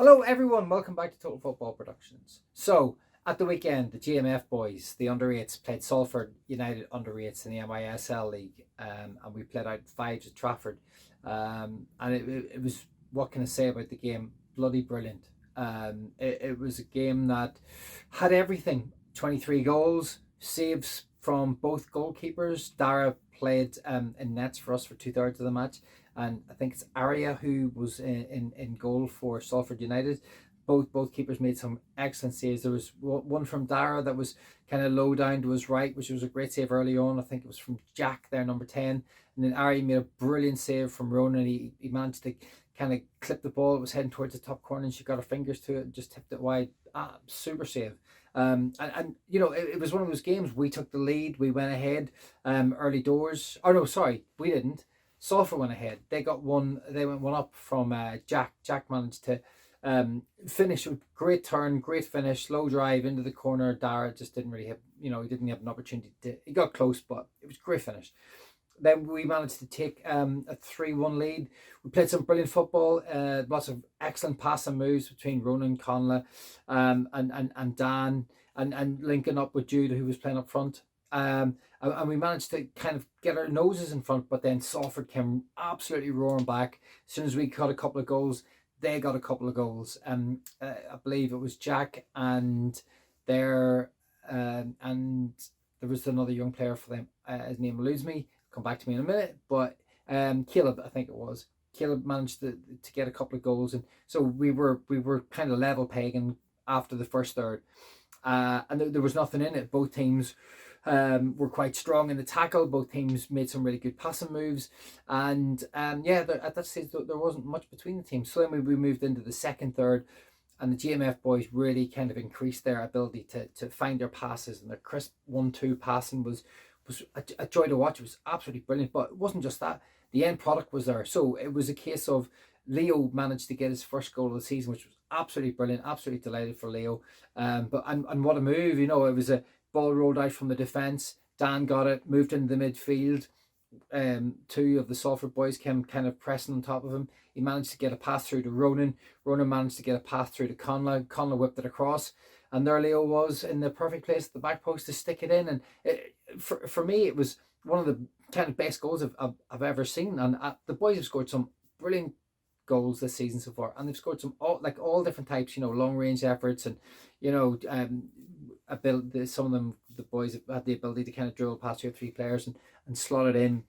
Hello everyone, welcome back to Total Football Productions. So, at the weekend, the GMF boys, the under-8s, played Salford United under-8s in the MISL League, and we played out 5s at Trafford. And it was, what can I say about the game? Bloody brilliant. It was a game that had everything. 23 goals, saves from both goalkeepers. Dara played in nets for us for 2/3 of the match, and I think it's Aria who was in goal for Salford United. Both keepers made some excellent saves. There was one from Dara that was kind of low down to his right, which was a great save early on. I think it was from Jack there, number 10. And then Aria made a brilliant save from Ronan. He managed to kind of clip the ball. It was heading towards the top corner, and she got her fingers to it and just tipped it wide. Super save. And you know, it was one of those games. We took the lead. We went ahead early doors. Oh no, sorry, we didn't. Salford went ahead. They got one. They went one up from Jack. Jack managed to finish with great turn, great finish, low drive into the corner. Dara just didn't really have, you know, he didn't have an opportunity to. He got close, but it was a great finish. Then we managed to take a 3-1 lead. We played some brilliant football, lots of excellent passing moves between Ronan, Conla, and Dan, and linking up with Jude, who was playing up front. And we managed to kind of get our noses in front, but then Salford came absolutely roaring back. As soon as we got a couple of goals, they got a couple of goals. I believe it was Jack and their and there was another young player for them. His name eludes me. Come back to me in a minute. But Caleb, I think it was. Caleb managed to get a couple of goals, and so we were kind of level pegging after the first third, and there was nothing in it. Both teams were quite strong in the tackle. Both teams made some really good passing moves, and yeah, at that stage there wasn't much between the teams. So then we moved into the second third, and the GMF boys really kind of increased their ability to find their passes, and their crisp 1-2 passing was a joy to watch. It was absolutely brilliant. But it wasn't just that; the end product was there. So it was a case of Leo managed to get his first goal of the season, which was absolutely brilliant. Absolutely delighted for Leo. And what a move! You know, it was a ball rolled out from the defence. Dan got it, moved into the midfield. Two of the Salford boys came kind of pressing on top of him. He managed to get a pass through to Ronan. Ronan managed to get a pass through to Conla. Conla whipped it across, and there Leo was in the perfect place at the back post to stick it in. And for me, it was one of the kind of best goals I've ever seen. And the boys have scored some brilliant goals this season so far, and they've scored some all different types. You know, long range efforts, and you know, some of them, the boys have had the ability to kind of drill past 2 or 3 players and slot it in.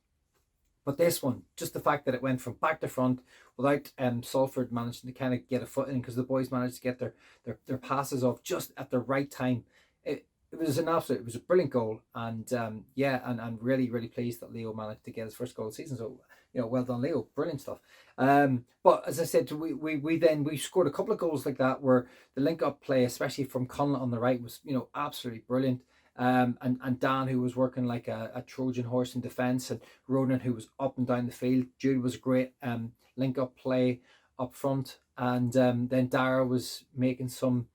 But this one, just the fact that it went from back to front without Salford managing to kind of get a foot in, because the boys managed to get their passes off just at the right time. It was it was a brilliant goal, and yeah, and I'm really pleased that Leo managed to get his first goal of the season. So you know, well done, Leo, brilliant stuff. But as I said, we scored a couple of goals like that where the link up play, especially from Conlon on the right, was, you know, absolutely brilliant. And Dan, who was working like a Trojan horse in defence, and Ronan, who was up and down the field. Jude was a great link up play up front, and then Dara was making some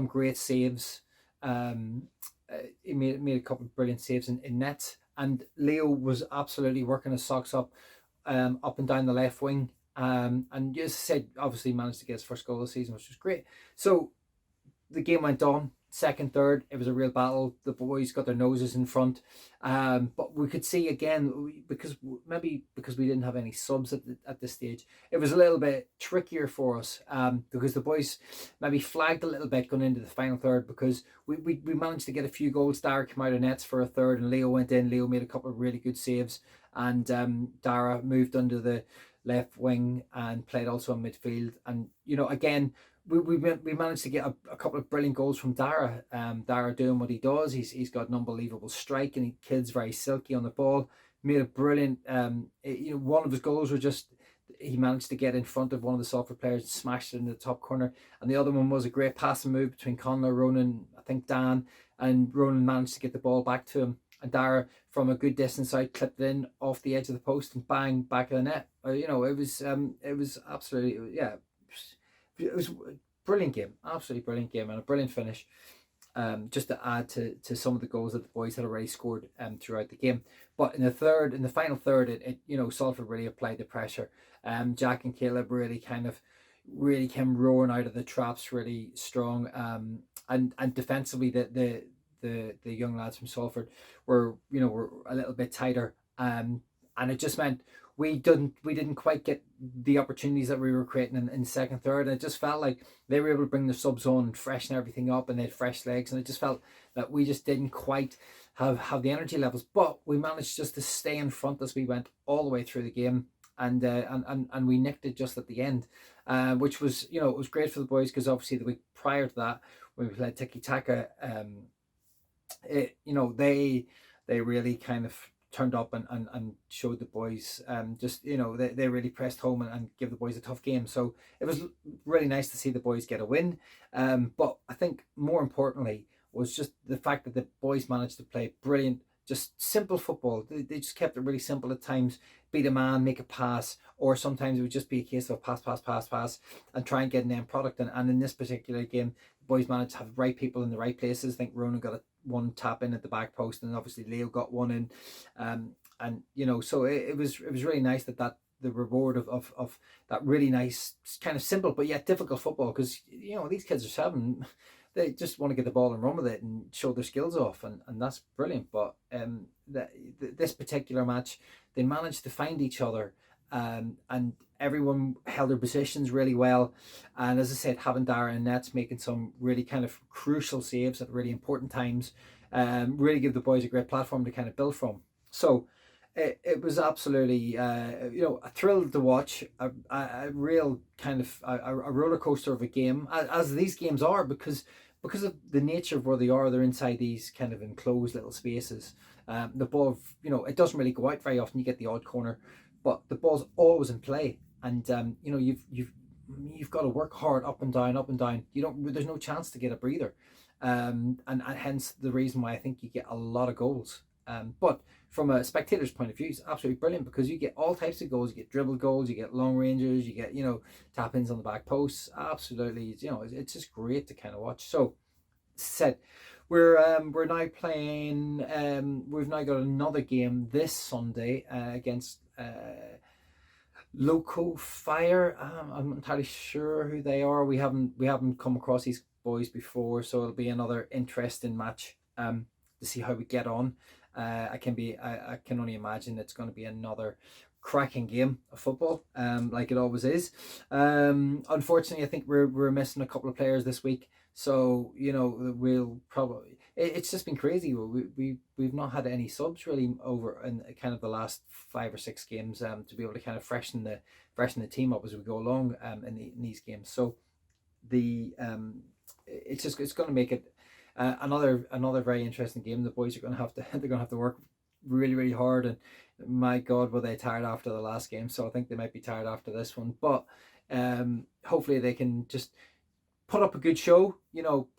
great saves. He made a couple of brilliant saves in net, and Leo was absolutely working his socks up and down the left wing. And as I said, obviously managed to get his first goal of the season, which was great. So the game went on. Second, third, it was a real battle. The boys got their noses in front, but we could see again, because we didn't have any subs at this stage, it was a little bit trickier for us, because the boys maybe flagged a little bit going into the final third, because we managed to get a few goals. Dara came out of nets for a third, and Leo went in. Leo made a couple of really good saves, and Dara moved under the left wing and played also in midfield. And you know, again, we managed to get a couple of brilliant goals from Dara. Dara doing what he does. He's got an unbelievable strike, and kid's very silky on the ball. Made a brilliant. You know, one of his goals was just, he managed to get in front of one of the Salford players, and smashed it in the top corner. And the other one was a great passing move between Conla, Ronan, I think Dan, and Ronan managed to get the ball back to him. And Dara, from a good distance out, clipped it in off the edge of the post and bang, back of the net. You know, it was absolutely, yeah. It was a brilliant game, absolutely brilliant game, and a brilliant finish. Just to add to some of the goals that the boys had already scored throughout the game. But in the final third, you know, Salford really applied the pressure. Jack and Caleb really kind of really came roaring out of the traps really strong. And defensively, the young lads from Salford were a little bit tighter. And it just meant we didn't quite get the opportunities that we were creating in second, third. And it just felt like they were able to bring the subs on and freshen everything up, and they had fresh legs. And it just felt that we just didn't quite have the energy levels. But we managed just to stay in front as we went all the way through the game. And we nicked it just at the end, which was, it was great for the boys, because obviously the week prior to that, when we played Tiki Taka, they really kind of turned up and showed the boys, they really pressed home and gave the boys a tough game. So it was really nice to see the boys get a win. But I think more importantly was just the fact that the boys managed to play brilliant, just simple football. They just kept it really simple at times. Beat a man, make a pass, or sometimes it would just be a case of pass, and try and get an end product. And in this particular game, the boys managed to have the right people in the right places. I think Ronan got one tap in at the back post, and obviously Leo got one in. So it was really nice that the reward of that really nice, kind of simple but yet difficult football, because these kids are 7. They just want to get the ball and run with it and show their skills off, and that's brilliant. But this particular match, they managed to find each other, and everyone held their positions really well. And as I said, having Dara and Nets making some really kind of crucial saves at really important times, really give the boys a great platform to kind of build from. So it was absolutely a thrill to watch, a real kind of a roller coaster of a game, as these games are, because of the nature of where they are. They're inside these kind of enclosed little spaces. The ball, it doesn't really go out very often. You get the odd corner, but the ball's always in play, and you've got to work hard up and down. There's no chance to get a breather, and hence the reason why I think you get a lot of goals. But from a spectator's point of view, it's absolutely brilliant, because you get all types of goals. You get dribble goals, you get long ranges, you get tap-ins on the back posts. Absolutely, it's just great to kind of watch. So, said, we're now playing. We've now got another game this Sunday against Loco Fire. I'm not entirely sure who they are. We haven't come across these boys before, so it'll be another interesting match to see how we get on. I can only imagine it's going to be another cracking game of football, like it always is. Unfortunately, I think we're missing a couple of players this week, so we'll probably. It's just been crazy. We've not had any subs really over in kind of the last 5 or 6 games, to be able to kind of freshen the team up as we go along in these games. So it's going to make it another very interesting game. The boys are going to have to work really, really hard, and my God, were they tired after the last game. So I think they might be tired after this one, but hopefully they can just put up a good show,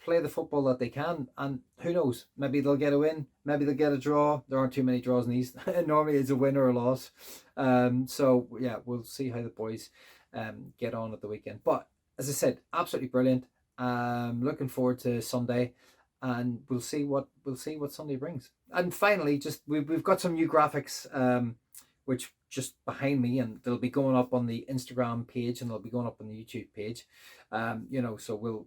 play the football that they can, and who knows, maybe they'll get a win, maybe they'll get a draw. There aren't too many draws in these. Normally it's a win or a loss. So yeah, we'll see how the boys get on at the weekend. But as I said, absolutely brilliant. Looking forward to Sunday, and we'll see what Sunday brings. And finally, just we've got some new graphics, which just behind me, and they'll be going up on the Instagram page, and they'll be going up on the YouTube page. So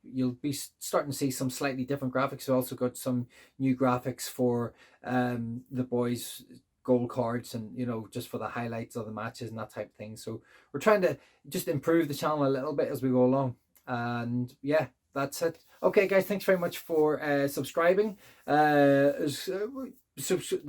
you'll be starting to see some slightly different graphics. We've also got some new graphics for the boys' goal cards, and just for the highlights of the matches and that type of thing. So we're trying to just improve the channel a little bit as we go along. And yeah, that's it. Okay, guys, thanks very much for subscribing. The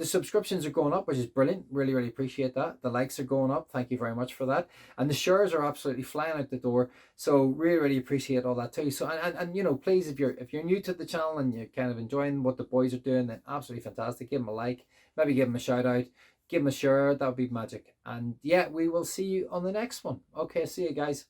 subscriptions are going up, which is brilliant. Really, really appreciate that. The likes are going up. Thank you very much for that. And the shares are absolutely flying out the door. So really, really appreciate all that too. So and please, if you're new to the channel and you're kind of enjoying what the boys are doing, then absolutely fantastic. Give them a like, maybe give them a shout out, give them a share. That would be magic. And yeah, we will see you on the next one. Okay, see you guys.